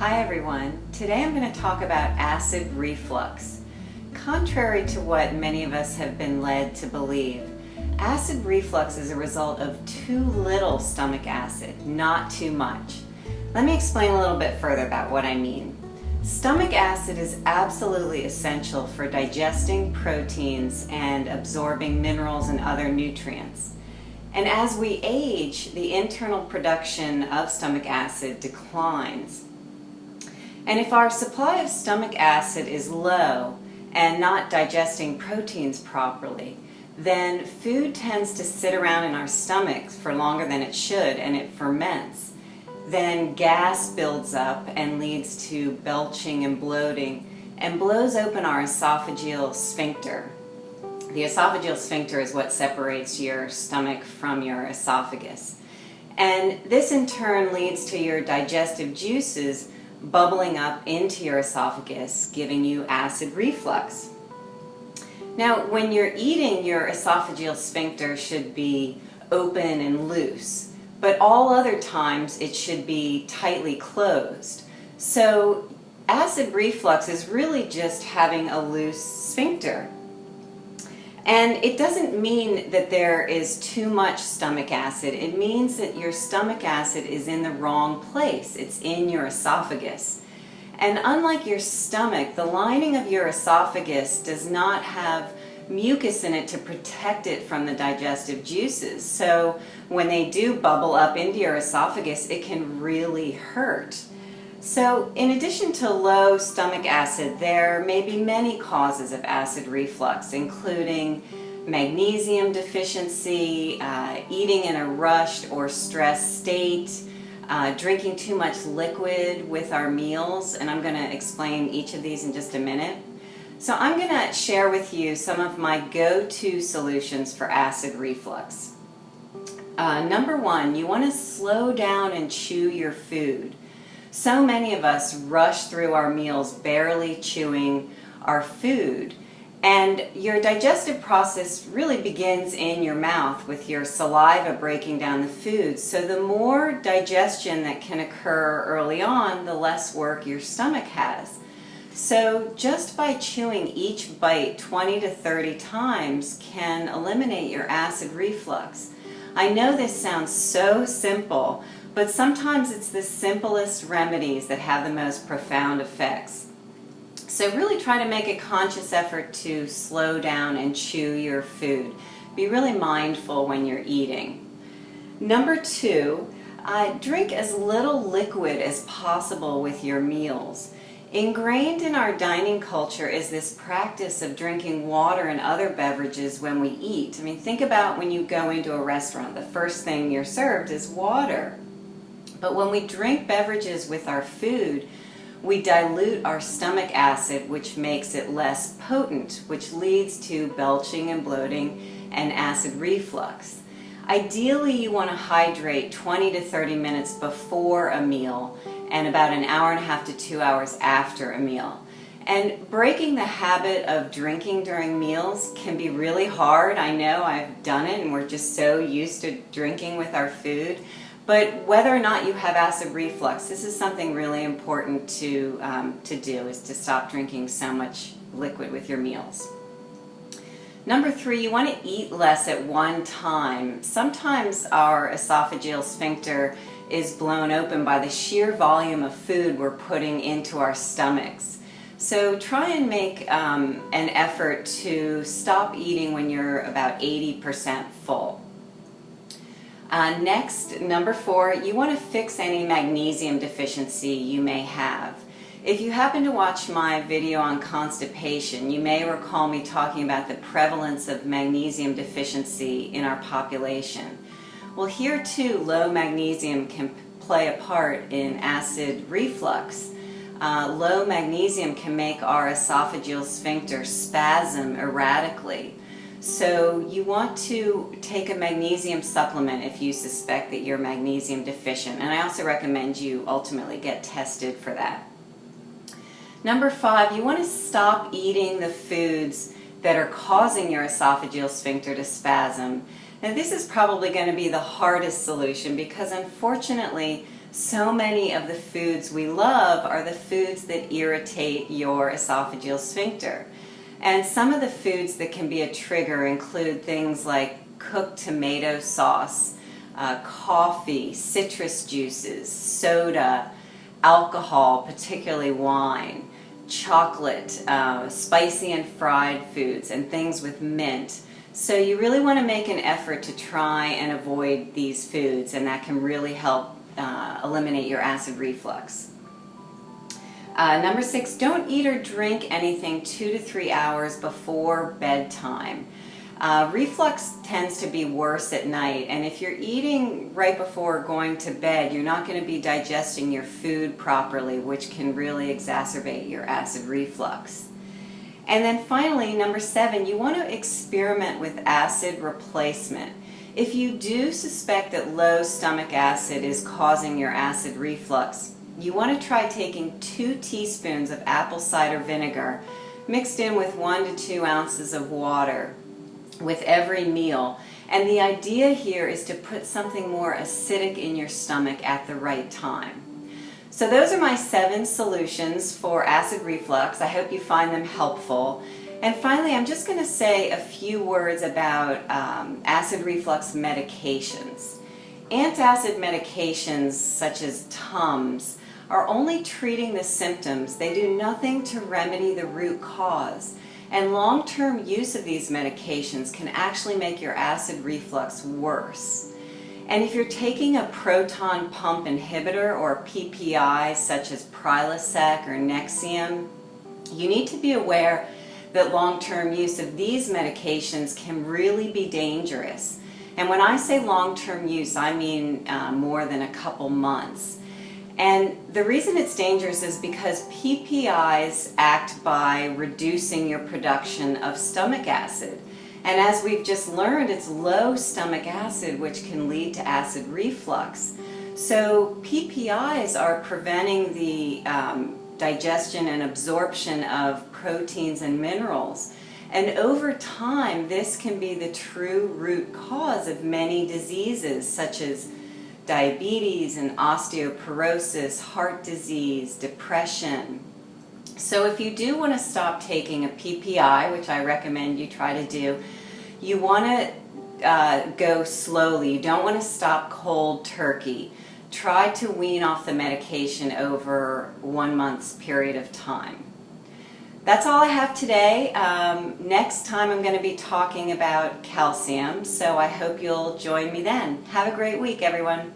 Hi everyone. Today I'm going to talk about acid reflux. Contrary to what many of us have been led to believe, acid reflux is a result of too little stomach acid, not too much. Let me explain a little bit further about what I mean. Stomach acid is absolutely essential for digesting proteins and absorbing minerals and other nutrients. And as we age, the internal production of stomach acid declines. And if our supply of stomach acid is low and not digesting proteins properly, then food tends to sit around in our stomachs for longer than it should, and it ferments. Then gas builds up and leads to belching and bloating and blows open our esophageal sphincter. The esophageal sphincter is what separates your stomach from your esophagus. And this in turn leads to your digestive juices bubbling up into your esophagus, giving you acid reflux. Now, when you're eating, your esophageal sphincter should be open and loose, but all other times it should be tightly closed. So acid reflux is really just having a loose sphincter. And it doesn't mean that there is too much stomach acid. It means that your stomach acid is in the wrong place. It's in your esophagus. And unlike your stomach, the lining of your esophagus does not have mucus in it to protect it from the digestive juices. So when they do bubble up into your esophagus, it can really hurt. So in addition to low stomach acid, there may be many causes of acid reflux, including magnesium deficiency, eating in a rushed or stressed state, drinking too much liquid with our meals, and I'm going to explain each of these in just a minute. So I'm going to share with you some of my go-to solutions for acid reflux. Number one, you want to slow down and chew your food. So many of us rush through our meals barely chewing our food, and your digestive process really begins in your mouth with your saliva breaking down the food. So the more digestion that can occur early on, the less work your stomach has. So just by chewing each bite 20 to 30 times can eliminate your acid reflux. I know this sounds so simple, but sometimes it's the simplest remedies that have the most profound effects. So really try to make a conscious effort to slow down and chew your food. Be really mindful when you're eating. Number two, drink as little liquid as possible with your meals. Ingrained in our dining culture is this practice of drinking water and other beverages when we eat. I mean, think about when you go into a restaurant, the first thing you're served is water. But when we drink beverages with our food, we dilute our stomach acid, which makes it less potent, which leads to belching and bloating and acid reflux. Ideally, you want to hydrate 20 to 30 minutes before a meal and about an hour and a half to 2 hours after a meal. And breaking the habit of drinking during meals can be really hard. I know, I've done it, and we're just so used to drinking with our food. But whether or not you have acid reflux, this is something really important to do, is to stop drinking so much liquid with your meals. Number three, you want to eat less at one time. Sometimes our esophageal sphincter is blown open by the sheer volume of food we're putting into our stomachs. So try and make an effort to stop eating when you're about 80% full. Next, number four, you want to fix any magnesium deficiency you may have. If you happen to watch my video on constipation, you may recall me talking about the prevalence of magnesium deficiency in our population. Well, here too, low magnesium can play a part in acid reflux. Low magnesium can make our esophageal sphincter spasm erratically. So you want to take a magnesium supplement if you suspect that you're magnesium deficient, and I also recommend you ultimately get tested for that. Number five, you want to stop eating the foods that are causing your esophageal sphincter to spasm. Now this is probably going to be the hardest solution because unfortunately So many of the foods we love are the foods that irritate your esophageal sphincter. And some of the foods that can be a trigger include things like cooked tomato sauce, coffee, citrus juices, soda, alcohol, particularly wine, chocolate, spicy and fried foods, and things with mint. So you really want to make an effort to try and avoid these foods, and that can really help eliminate your acid reflux. Number 6, don't eat or drink anything 2 to 3 hours before bedtime. Reflux tends to be worse at night, and if you're eating right before going to bed, you're not going to be digesting your food properly, which can really exacerbate your acid reflux. And then finally, number 7, you want to experiment with acid replacement. If you do suspect that low stomach acid is causing your acid reflux, you want to try taking 2 teaspoons of apple cider vinegar mixed in with 1 to 2 ounces of water with every meal. And the idea here is to put something more acidic in your stomach at the right time. So those are my 7 solutions for acid reflux. I hope you find them helpful. And finally, I'm just going to say a few words about acid reflux medications. Antacid medications such as Tums are only treating the symptoms. They do nothing to remedy the root cause. And long-term use of these medications can actually make your acid reflux worse. And if you're taking a proton pump inhibitor or PPI such as Prilosec or Nexium, you need to be aware that long-term use of these medications can really be dangerous. And when I say long-term use, I mean more than a couple months. And the reason it's dangerous is because PPIs act by reducing your production of stomach acid. And as we've just learned, it's low stomach acid which can lead to acid reflux. So PPIs are preventing the digestion and absorption of proteins and minerals. And over time, this can be the true root cause of many diseases such as diabetes and osteoporosis, heart disease, depression. So if you do want to stop taking a PPI, which I recommend you try to do, you want to go slowly. You don't want to stop cold turkey. Try to wean off the medication over 1 month's period of time. That's all I have today. Next time I'm going to be talking about calcium, so I hope you'll join me then. Have a great week, everyone.